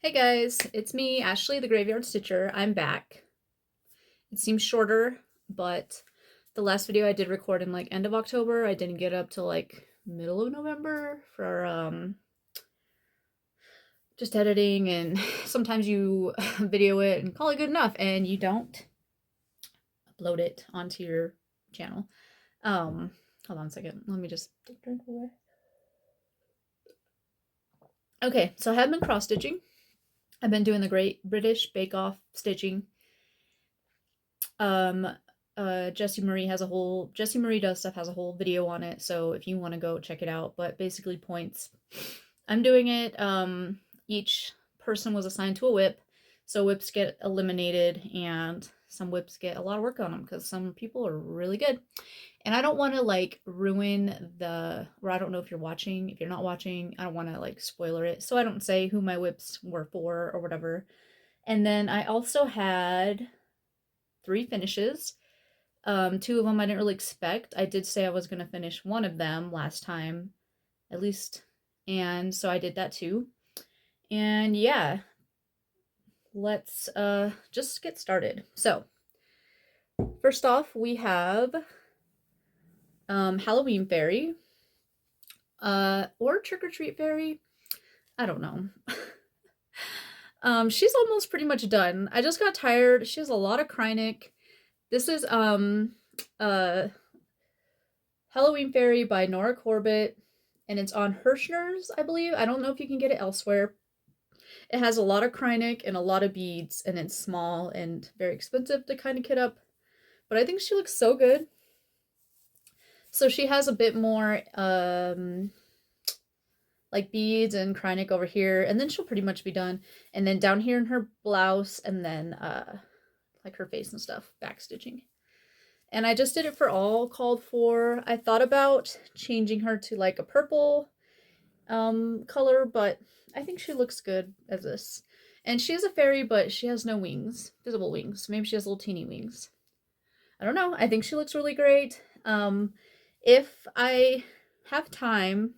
Hey guys, it's me, Ashley the Graveyard Stitcher. I'm back. It seems shorter, but the last video I did record in like end of October. I didn't get up till like middle of November for just editing, and sometimes you video it and call it good enough and you don't upload it onto your channel. Hold on a second. Let me just take a drink of water. Okay, so I have been cross stitching. I've been doing the Great British Bake Off stitching. Jessie Marie Does Stuff has a whole video on it, so if you want to go check it out. But basically points. I'm doing it. Each person was assigned to a whip, so whips get eliminated, and some whips get a lot of work on them because some people are really good. And I don't want to like ruin or I don't know if you're watching. If you're not watching, I don't want to like spoiler it, so I don't say who my whips were for or whatever. And then I also had 3 finishes. 2 of them I didn't really expect. I did say I was going to finish one of them last time, at least, and so I did that too. And yeah, let's just get started. So, first off, we have Halloween Fairy, or Trick or Treat Fairy. I don't know. She's almost pretty much done. I just got tired. She has a lot of Krynic. This is Halloween Fairy by Nora Corbett, and it's on Hirschner's, I believe. I don't know if you can get it elsewhere. It has a lot of Krynic and a lot of beads, and it's small and very expensive to kind of kit up, but I think she looks so good. So she has a bit more like beads and Krynic over here, and then she'll pretty much be done. And then down here in her blouse, and then like her face and stuff, back stitching. And I just did it for all called for. I thought about changing her to like a purple color, but I think she looks good as this. And she is a fairy, but she has no wings, visible wings. Maybe she has little teeny wings. I don't know. I think she looks really great. If I have time,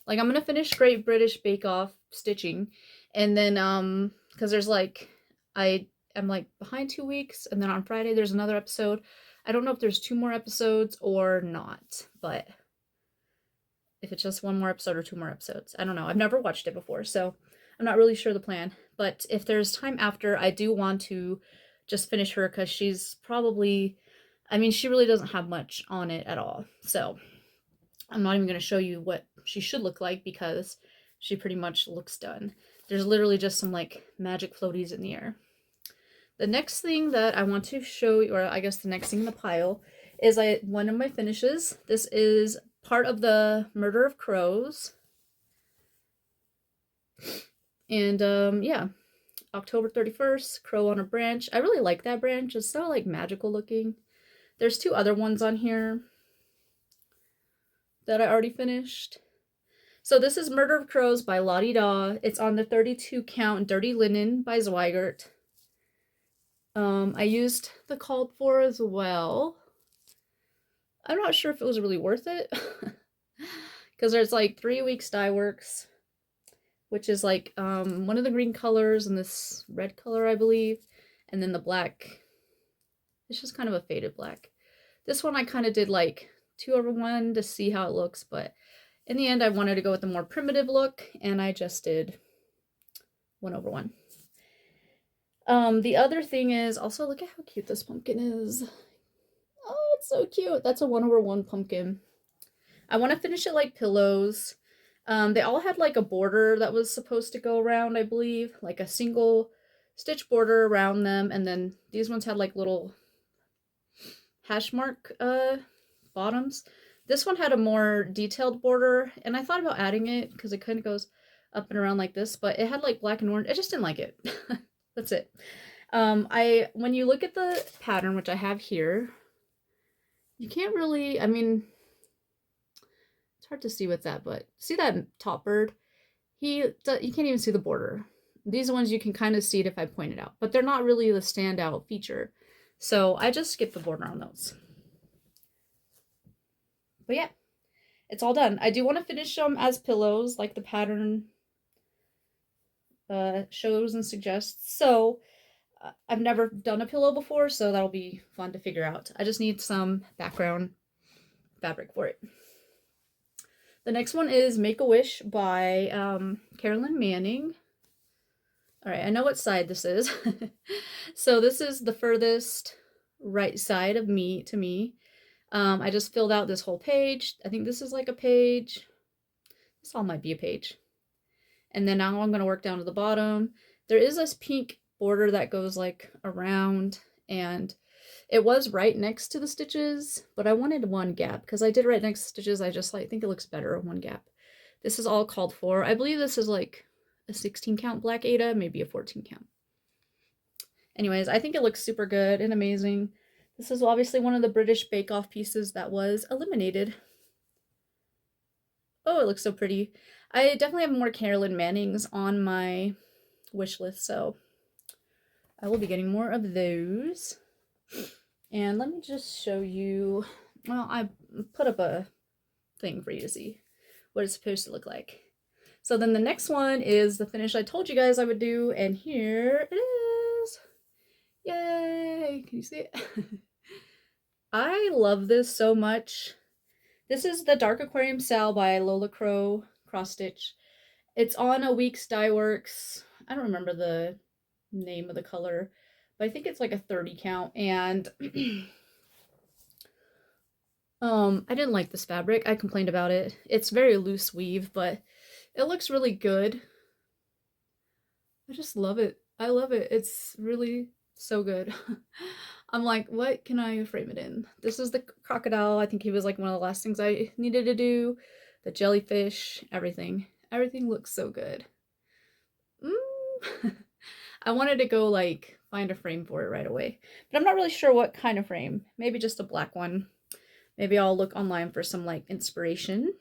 like I'm gonna finish Great British Bake Off stitching, and then because there's like I'm like behind 2 weeks, and then on Friday there's another episode. I don't know if there's 2 more episodes or not, but if it's just 1 more episode or 2 more episodes, I don't know. I've never watched it before, so I'm not really sure the plan. But if there's time after, I do want to just finish her because she's probably, I mean, she really doesn't have much on it at all. So I'm not even going to show you what she should look like because she pretty much looks done. There's literally just some like magic floaties in the air. The next thing that I want to show you, or I guess the next thing in the pile, is one of my finishes. This is part of the Murder of Crows. And yeah, October 31st, Crow on a Branch. I really like that branch. It's so like magical looking. There's 2 other ones on here that I already finished. So this is Murder of Crows by Lottie Daw. It's on the 32 count Dirty Linen by Zweigert. I used the called for as well. I'm not sure if it was really worth it because there's like 3 weeks dye works, which is like one of the green colors and this red color, I believe, and then the black. It's just kind of a faded black. This one I kind of did like 2/1 to see how it looks, but in the end I wanted to go with the more primitive look, and I just did 1/1. The other thing is also, look at how cute this pumpkin is. Oh, it's so cute. That's a 1/1 pumpkin. I want to finish it like pillows. They all had like a border that was supposed to go around, I believe, like a single stitch border around them, and then these ones had like little hash mark bottoms. This one had a more detailed border, and I thought about adding it because it kind of goes up and around like this, but it had like black and orange. I just didn't like it. That's it. When you look at the pattern, which I have here, you can't really, I mean, it's hard to see with that, but see that top bird? You can't even see the border. These ones you can kind of see it if I point it out, but they're not really the standout feature. So I just skipped the border on those. But yeah, it's all done. I do want to finish them as pillows, like the pattern shows and suggests. So I've never done a pillow before, so that'll be fun to figure out. I just need some background fabric for it. The next one is Make-A-Wish by Carolyn Manning. All right, I know what side this is. So this is the furthest right side of me to me. I just filled out this whole page. I think this is like a page. This all might be a page. And then now I'm going to work down to the bottom. There is this pink border that goes like around, and it was right next to the stitches, but I wanted one gap because I did right next to stitches. I just like think it looks better one gap. This is all called for. I believe this is like a 16 count black Aida, maybe a 14 count. Anyways, I think it looks super good and amazing. This is obviously one of the British Bake Off pieces that was eliminated. Oh, it looks so pretty. I definitely have more Carolyn Mannings on my wish list, so I will be getting more of those. And let me just show you, well, I put up a thing for you to see what it's supposed to look like. So then the next one is the finish I told you guys I would do, and here it is. Yay! Can you see it? I love this so much. This is the Dark Aquarium Sal by Lola Crow cross stitch. It's on a Weeks Dye Works. I don't remember the name of the color, but I think it's like a 30 count. And I didn't like this fabric. I complained about it. It's very loose weave, but it looks really good. I just love it. I love it. It's really so good. I'm like, what can I frame it in? This is the crocodile. I think he was like one of the last things I needed to do. The jellyfish, everything. Everything looks so good. I wanted to go like find a frame for it right away, but I'm not really sure what kind of frame. Maybe just a black one. Maybe I'll look online for some like inspiration.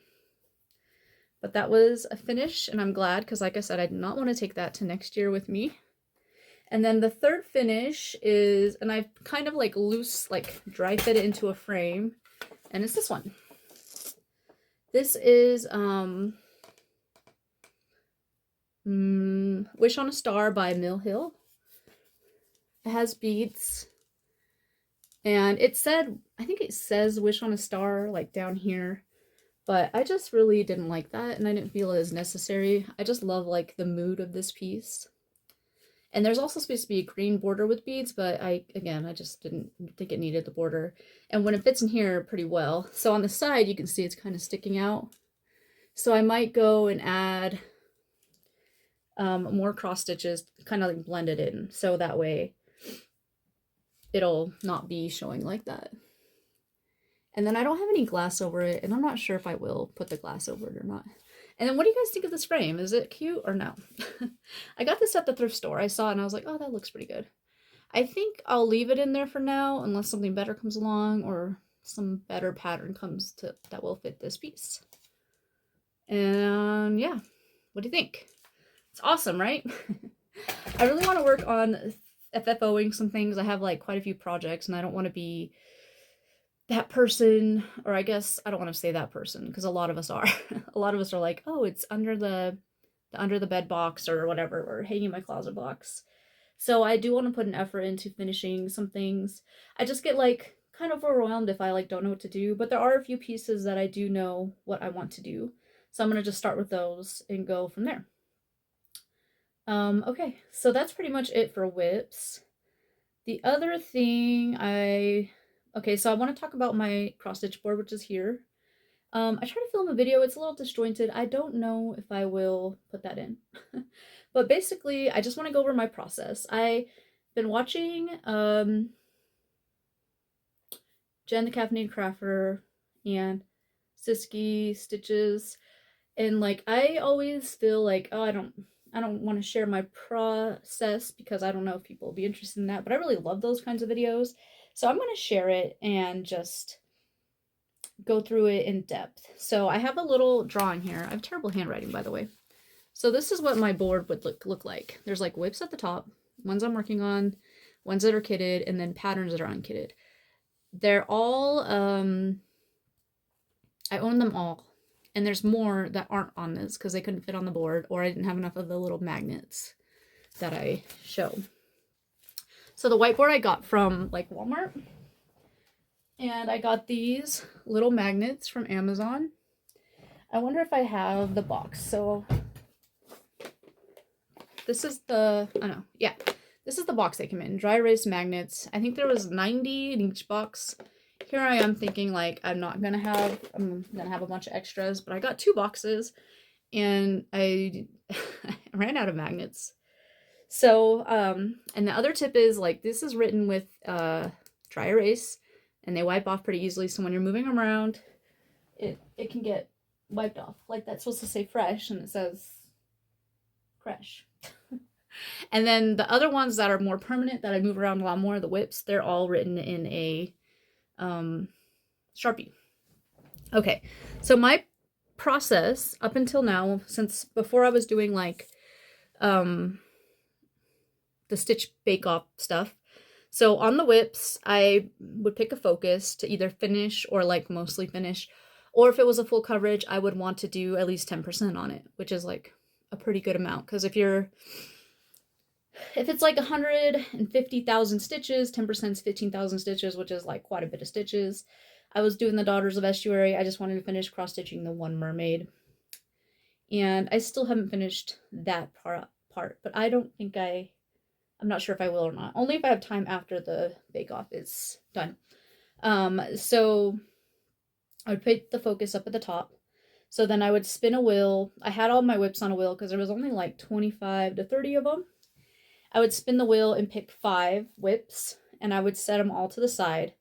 But that was a finish, and I'm glad because like I said, I did not want to take that to next year with me. And then the third finish is, and I've kind of like loose, like dry fit it into a frame, and it's this one. This is Wish on a Star by Mill Hill. It has beads, and it said, I think it says Wish on a Star like down here, but I just really didn't like that, and I didn't feel it as necessary. I just love like the mood of this piece. And there's also supposed to be a green border with beads, but I just didn't think it needed the border. And when it fits in here pretty well. So on the side, you can see it's kind of sticking out. So I might go and add more cross stitches, kind of like blend it in. So that way it'll not be showing like that. And then I don't have any glass over it, and I'm not sure if I will put the glass over it or not. And then what do you guys think of this frame? Is it cute or no? I got this at the thrift store. I saw it and I was like, oh, that looks pretty good. I think I'll leave it in there for now unless something better comes along or some better pattern comes to that will fit this piece. And yeah, what do you think? It's awesome, right? I really want to work on FFOing some things. I have like quite a few projects, and I don't want to be that person, or I guess I don't want to say that person because a lot of us are. A lot of us are like, oh, it's under the bed box or whatever, or hanging my closet box. So I do want to put an effort into finishing some things. I just get like kind of overwhelmed if I like don't know what to do, but there are a few pieces that I do know what I want to do. So I'm going to just start with those and go from there. Okay, so that's pretty much it for whips. The other thing okay, so I want to talk about my cross stitch board, which is here. I tried to film a video. It's a little disjointed. I don't know if I will put that in. But basically, I just want to go over my process. I've been watching Jen the Caffeinated Crafter and Siski Stitches, and like I always feel like, oh, I don't want to share my process because I don't know if people will be interested in that, but I really love those kinds of videos. So I'm going to share it and just go through it in depth. So I have a little drawing here. I have terrible handwriting, by the way. So this is what my board would look like. There's like whips at the top, ones I'm working on, ones that are kitted, and then patterns that are unkitted. They're all, I own them all. And there's more that aren't on this because they couldn't fit on the board, or I didn't have enough of the little magnets. that I show. So the whiteboard I got from like Walmart, and I got these little magnets from Amazon. I wonder if I have the box. So this is the, I don't know, yeah, this is the box they come in. Dry erase magnets. I think there was 90 in each box. Here I am thinking like I'm gonna have a bunch of extras, but I got 2 boxes and I ran out of magnets. So, and the other tip is like this is written with dry erase and they wipe off pretty easily. So when you're moving around, it can get wiped off. Like that's supposed to say fresh and it says fresh. And then the other ones that are more permanent that I move around a lot more, the whips, they're all written in a Sharpie. Okay, so my process up until now, since before I was doing like the stitch bake off stuff, so on the whips I would pick a focus to either finish or like mostly finish, or if it was a full coverage I would want to do at least 10% on it, which is like a pretty good amount, because if it's like 150,000 stitches, 10% is 15,000 stitches, which is like quite a bit of stitches. I was doing the Daughters of Estuary. I just wanted to finish cross-stitching the one mermaid. And I still haven't finished that part, but I don't think I'm not sure if I will or not. Only if I have time after the bake-off is done. So I would put the focus up at the top. So then I would spin a wheel. I had all my whips on a wheel because there was only like 25 to 30 of them. I would spin the wheel and pick 5 whips, and I would set them all to the side.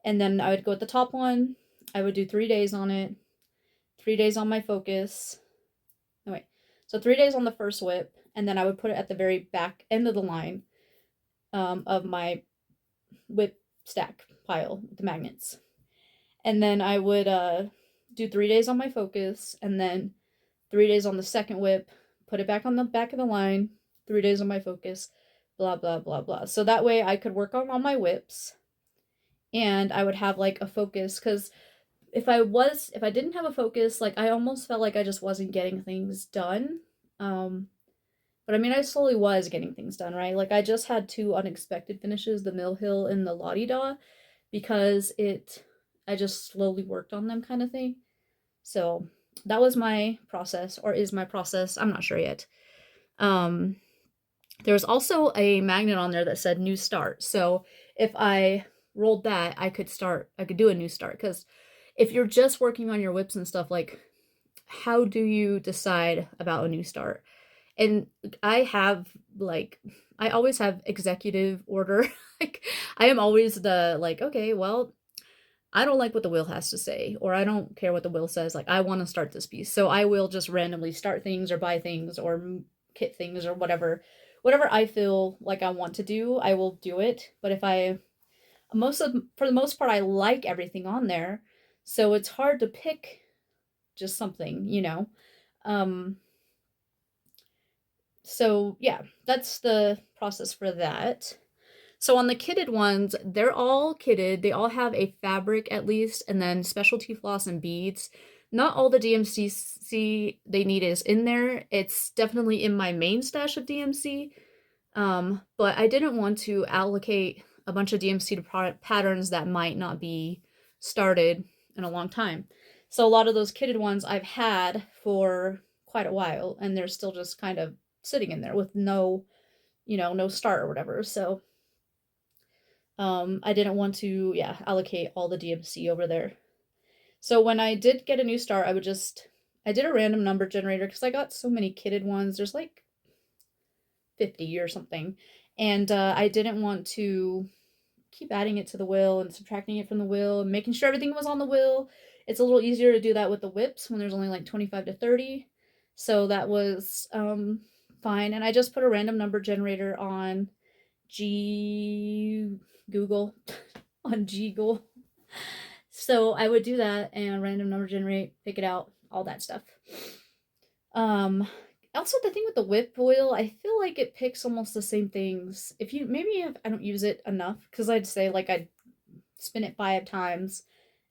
And then I would go with the top one. I would do 3 days on it, 3 days on my focus. No, wait. So 3 days on the first whip, and then I would put it at the very back end of the line of my whip stack pile with the magnets. And then I would do 3 days on my focus, and then 3 days on the second whip, put it back on the back of the line, 3 days on my focus, blah, blah, blah, blah. So that way I could work on all my whips and I would have like a focus, because if I didn't have a focus, like I almost felt like I just wasn't getting things done. But I mean, I slowly was getting things done, right? Like I just had 2 unexpected finishes, the Mill Hill and the Lottie Da, because I just slowly worked on them kind of thing. So that was my process, or is my process. I'm not sure yet. There was also a magnet on there that said new start. So if I rolled that, I could do a new start. Because if you're just working on your whips and stuff, like how do you decide about a new start? And I always have executive order. Like I am always the like, okay, well, I don't like what the wheel has to say, or I don't care what the wheel says. Like I want to start this piece. So I will just randomly start things or buy things or kit things or whatever I feel like I want to do, I will do it. But for the most part, I like everything on there, so it's hard to pick just something, you know. So yeah, that's the process for that. So on the kitted ones, they're all kitted. They all have a fabric at least, and then specialty floss and beads. Not all the DMC they need is in there. It's definitely in my main stash of DMC. But I didn't want to allocate a bunch of DMC to product patterns that might not be started in a long time. So a lot of those kitted ones I've had for quite a while, and they're still just kind of sitting in there with no start or whatever. So I didn't want to, allocate all the DMC over there. So when I did get a new start, I did a random number generator because I got so many kitted ones. There's like 50 or something. And I didn't want to keep adding it to the wheel and subtracting it from the wheel and making sure everything was on the wheel. It's a little easier to do that with the whips when there's only like 25 to 30. So that was fine. And I just put a random number generator on Google. On Google. So I would do that and random number generate, pick it out, all that stuff. Also the thing with the whip wheel, I feel like it picks almost the same things. If I don't use it enough, because I'd say like I'd spin it 5 times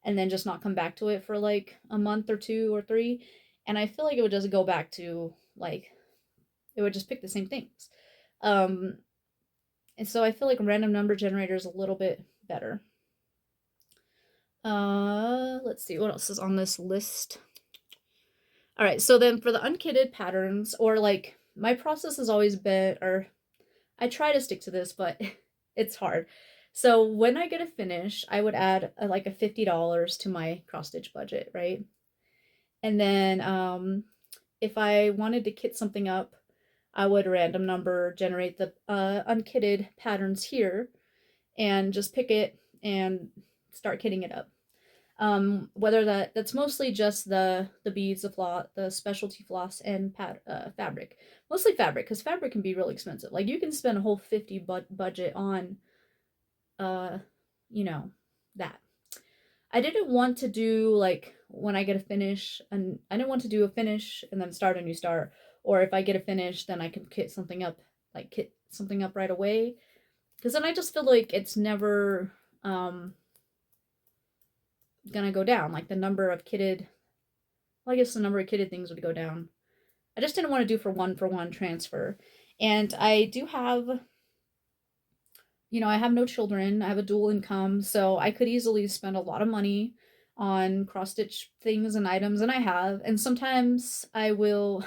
and then just not come back to it for like a month or 2 or 3. And I feel like it would just go back to like, it would just pick the same things. Um, and so I feel like random number generator is a little bit better. Let's see what else is on this list. All right, so then for the unkitted patterns, or like my process has always been, or I try to stick to this, but it's hard. So when I get a finish, I would add like a $50 to my cross stitch budget, right? And then if I wanted to kit something up, I would random number generate the unkitted patterns here and just pick it and start kitting it up. Whether that's mostly just the beads, the floss, the specialty floss, and fabric. Mostly fabric, because fabric can be really expensive. Like you can spend a whole 50 budget on, uh, you know, that. I didn't want to do like when I get a finish, and I didn't want to do a finish and then start a new start. Or if I get a finish, then I can kit something up, right away. Because then I just feel like it's never gonna go down. Like the number of kitted, well, I guess the number of kitted things would go down. I just didn't want to do for one transfer. And I do have, I have no children. I have a dual income, so I could easily spend a lot of money on cross stitch things and items, and I have. And sometimes I will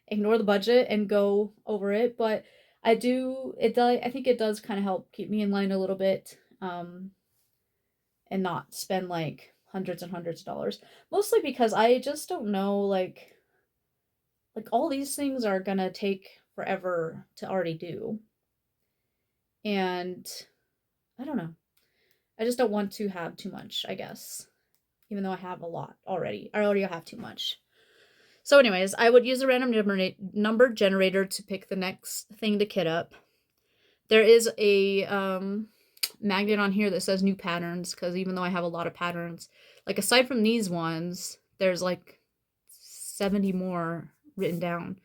ignore the budget and go over it, but I do it does I think it does kind of help keep me in line a little bit, and not spend like hundreds and hundreds of dollars. Mostly because I just don't know, like all these things are gonna take forever to already do. And I don't know. I just don't want to have too much, I guess. Even though I have a lot already. I already have too much. So anyways, I would use a random number generator to pick the next thing to kit up. There is a magnet on here that says new patterns, because even though I have a lot of patterns, like aside from these ones, there's like 70 more written down.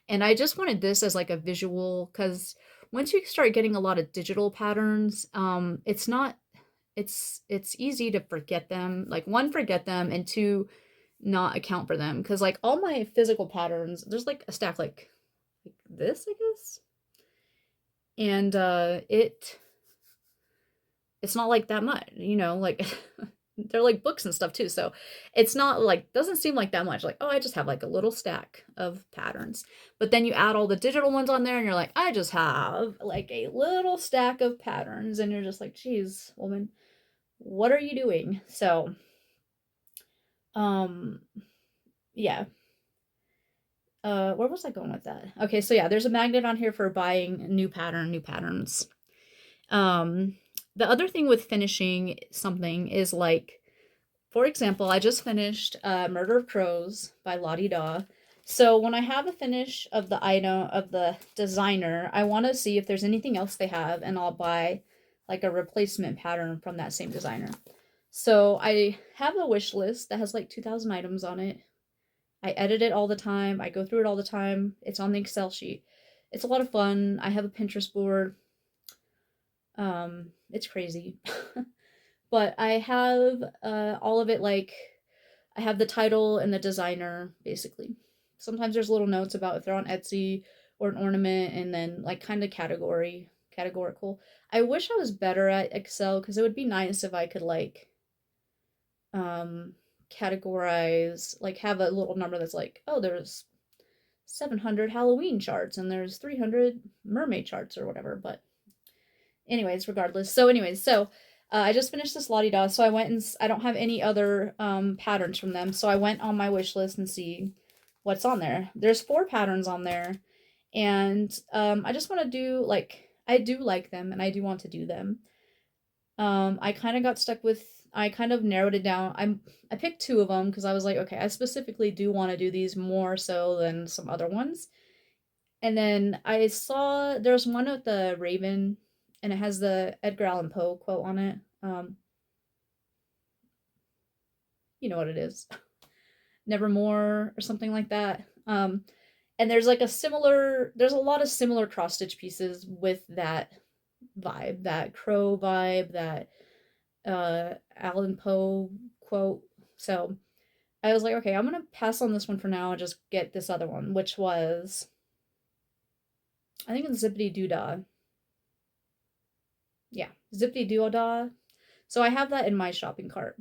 And I just wanted this as like a visual, because once you start getting a lot of digital patterns, it's easy to forget them. Like one, forget them, and two, not account for them. Because like all my physical patterns, there's like a stack like this, I guess. And it's not like that much, like they're like books and stuff too. So it's not like, doesn't seem like that much. Like, oh, I just have like a little stack of patterns. But then you add all the digital ones on there and you're like, I just have like a little stack of patterns. And you're just like, geez, woman, what are you doing? So, yeah. Where was I going with that? Okay, so yeah, there's a magnet on here for buying new patterns. The other thing with finishing something is like, for example, I just finished Murder of Crows by Lottie Daw. So when I have a finish of the item, of the designer, I want to see if there's anything else they have, and I'll buy like a replacement pattern from that same designer. So I have a wish list that has like 2,000 items on it. I edit it all the time. I go through it all the time. It's on the Excel sheet. It's a lot of fun. I have a Pinterest board. It's crazy. But I have all of it, like I have the title and the designer, basically. Sometimes there's little notes about if they're on Etsy or an ornament, and then like kind of categorical. I wish I was better at Excel, because it would be nice if I could like categorize, like have a little number that's like, oh, there's 700 Halloween charts and there's 300 mermaid charts or whatever. But anyways, regardless. So I just finished this Lottie Daw, so I went and I don't have any other patterns from them, so I went on my wish list and see what's on there. There's 4 patterns on there, and I just want to do, like, I do like them and I do want to do them. I kind of got stuck with, I kind of narrowed it down. I picked 2 of them because I was like, okay, I specifically do want to do these more so than some other ones. And then I saw there's one with the raven, and it has the Edgar Allan Poe quote on it. You know what it is. Nevermore or something like that. And there's like there's a lot of similar cross stitch pieces with that vibe, that crow vibe, that Allan Poe quote. So I was like, okay, I'm gonna pass on this one for now and just get this other one, which was I think it's Zippity Doodah. Yeah, Zippity Doodah. So I have that in my shopping cart.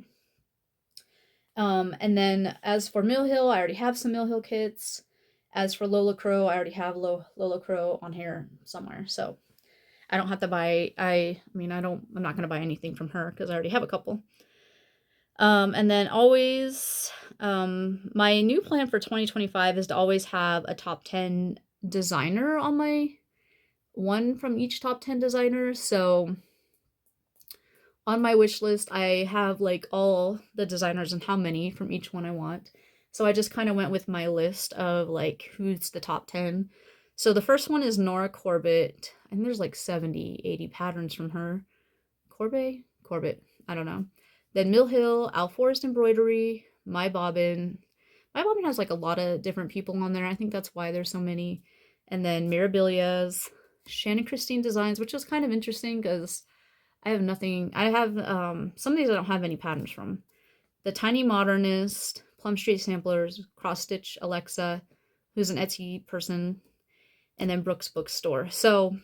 And then as for Mill Hill, I already have some Mill Hill kits. As for Lola Crow, I already have Lola Crow on here somewhere. So I don't have to buy, I'm not going to buy anything from her because I already have a couple. And then always, my new plan for 2025 is to always have a top 10 designer on my one from each top 10 designer. So on my wish list, I have like all the designers and how many from each one I want. So I just kind of went with my list of like who's the top 10. So the first one is Nora Corbett. And there's like 70, 80 patterns from her. Corbett, I don't know. Then Mill Hill, Al Forest Embroidery, My Bobbin. My Bobbin has like a lot of different people on there. I think that's why there's so many. And then Mirabilia's, Shannon Christine Designs, which is kind of interesting because I have nothing. I have some of these I don't have any patterns from. The Tiny Modernist, Plum Street Samplers, Cross Stitch Alexa, who's an Etsy person, and then Brooks Bookstore. So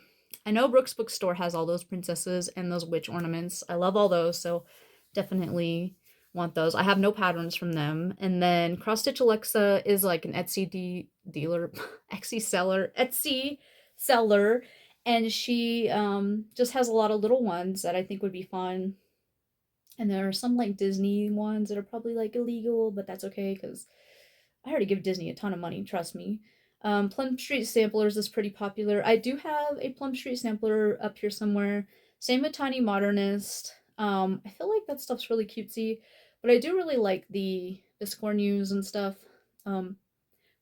I know Brooks Bookstore has all those princesses and those witch ornaments. I love all those, so definitely want those. I have no patterns from them. And then Cross Stitch Alexa is like an dealer, Etsy seller, and she just has a lot of little ones that I think would be fun. And there are some like Disney ones that are probably like illegal, but that's okay because I already give Disney a ton of money, trust me. Plum Street Samplers is pretty popular. I do have a Plum Street Sampler up here somewhere. Same with Tiny Modernist. I feel like that stuff's really cutesy, but I do really like the Biscornues and stuff.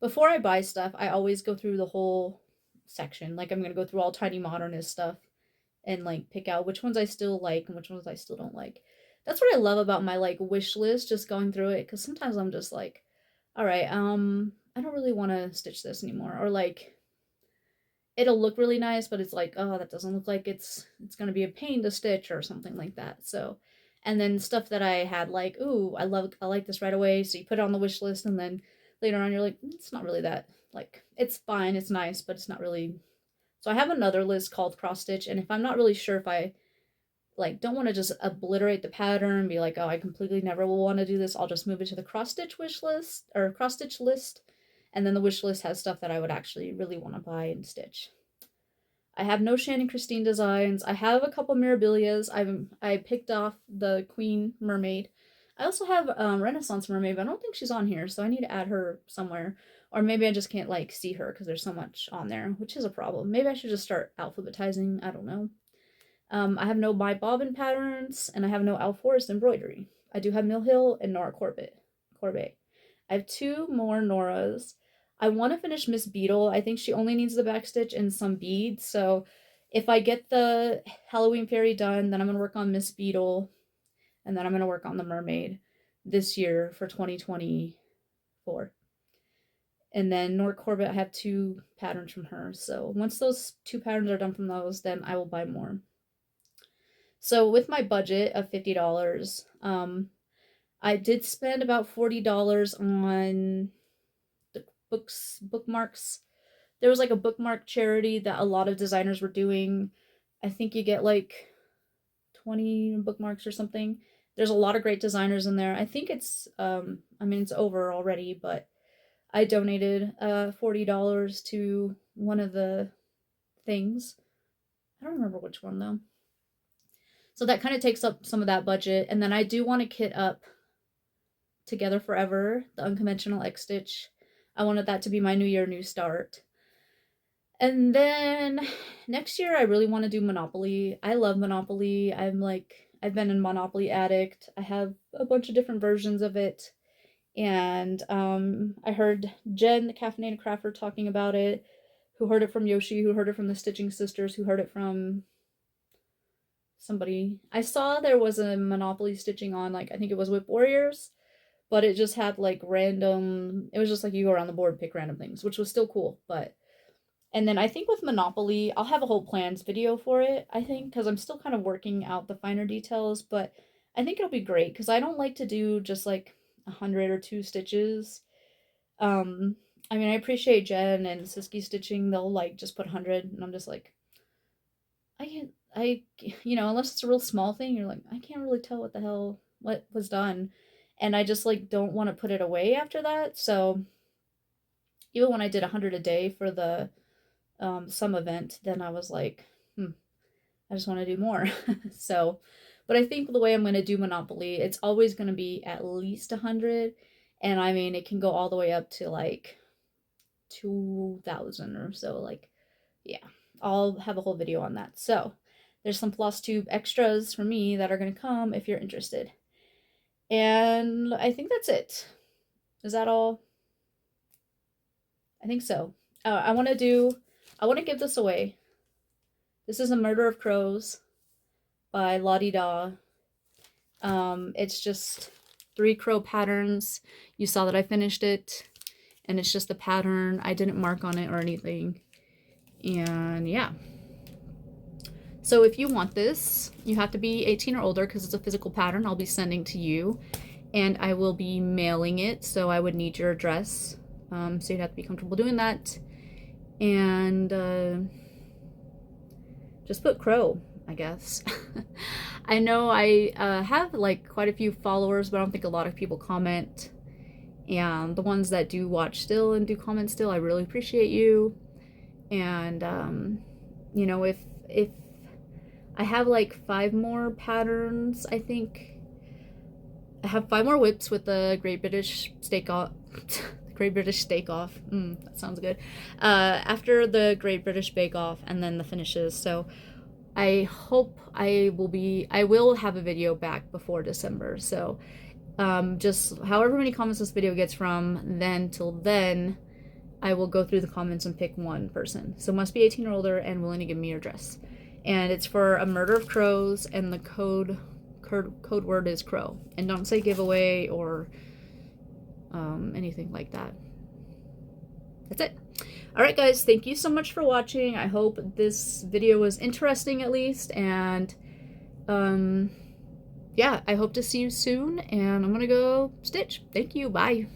Before I buy stuff, I always go through the whole section. Like I'm gonna go through all Tiny Modernist stuff and like pick out which ones I still like and which ones I still don't like. That's what I love about my like wish list, just going through it, because sometimes I'm just like, all right, I don't really want to stitch this anymore, or like it'll look really nice, but it's like, oh, that doesn't look like it's gonna be a pain to stitch or something like that. So, and then stuff that I had like, ooh, I like this right away, so you put it on the wish list, and then later on you're like, it's not really that, like, it's fine, it's nice, but it's not really. So I have another list called cross stitch, and if I'm not really sure if I like don't want to just obliterate the pattern, be like, oh, I completely never will want to do this, I'll just move it to the cross stitch wish list or cross stitch list, and then the wish list has stuff that I would actually really want to buy and stitch. I have no Shannon Christine Designs. I have a couple Mirabilias. I picked off the Queen Mermaid. I also have Renaissance Mermaid, but I don't think she's on here, so I need to add her somewhere. Or maybe I just can't like see her because there's so much on there, which is a problem. Maybe I should just start alphabetizing. I don't know. I have no My Bobbin patterns, and I have no Al Forest embroidery. I do have Mill Hill and Nora Corbet. I have two more Noras. I want to finish Miss Beadle. I think she only needs the backstitch and some beads. So if I get the Halloween Fairy done, then I'm going to work on Miss Beadle, and then I'm going to work on the Mermaid this year for 2024. And then Nora Corbett, I have two patterns from her. So once those two patterns are done from those, then I will buy more. So with my budget of $50, I did spend about $40 on the bookmarks. There was like a bookmark charity that a lot of designers were doing. I think you get like 20 bookmarks or something. There's a lot of great designers in there. I think it's it's over already, but I donated $40 to one of the things. I don't remember which one though. So that kind of takes up some of that budget. And then I do want to kit up Together Forever, the unconventional X Stitch. I wanted that to be my new year, new start. And then next year, I really want to do Monopoly. I love Monopoly. I've been a Monopoly addict. I have a bunch of different versions of it. And I heard Jen, the Caffeinated Crafter, talking about it, who heard it from Yoshi, who heard it from the Stitching Sisters, who heard it from somebody. I saw there was a Monopoly stitching on, like, I think it was Whip Warriors, but it just had like random, it was just like you go around the board, pick random things, which was still cool. But, and then I think with Monopoly, I'll have a whole plans video for it, I think, because I'm still kind of working out the finer details, but I think it'll be great because I don't like to do just like 100 or 2 stitches. I mean, I appreciate Jen and Siski Stitching. They'll like just put 100, and I'm just like, I can't, unless it's a real small thing, you're like, I can't really tell what the hell, what was done. And I just like don't want to put it away after that. So even when I did 100 a day for the some event, then I was like, I just want to do more. So, but I think the way I'm going to do Monopoly, it's always going to be at least 100. And I mean, it can go all the way up to like 2,000 or so. Like, yeah, I'll have a whole video on that. So there's some Flosstube extras for me that are going to come if you're interested. And I think that's it. Is that all? I think so. I want to give this away. This is A Murder of Crows by Lottie Da. It's just 3 crow patterns. You saw that I finished it, and it's just a pattern. I didn't mark on it or anything. And yeah. So if you want this, you have to be 18 or older because it's a physical pattern I'll be sending to you. And I will be mailing it, so I would need your address. So you'd have to be comfortable doing that. And just put crow, I guess. I know I have like quite a few followers, but I don't think a lot of people comment. And the ones that do watch still and do comment still, I really appreciate you. And you know, if I have like 5 more patterns, I think I have 5 more whips with the Great British Steak Off. Great British Steak Off. That sounds good. After the Great British Bake Off, and then the finishes. So I hope I will have a video back before December. So just however many comments this video gets from then till then, I will go through the comments and pick one person. So must be 18 or older and willing to give me your address. And it's for A Murder of Crows, and the code word is crow. And don't say giveaway or anything like that. That's it. Alright guys, thank you so much for watching. I hope this video was interesting at least, and yeah, I hope to see you soon, and I'm gonna go stitch. Thank you, bye.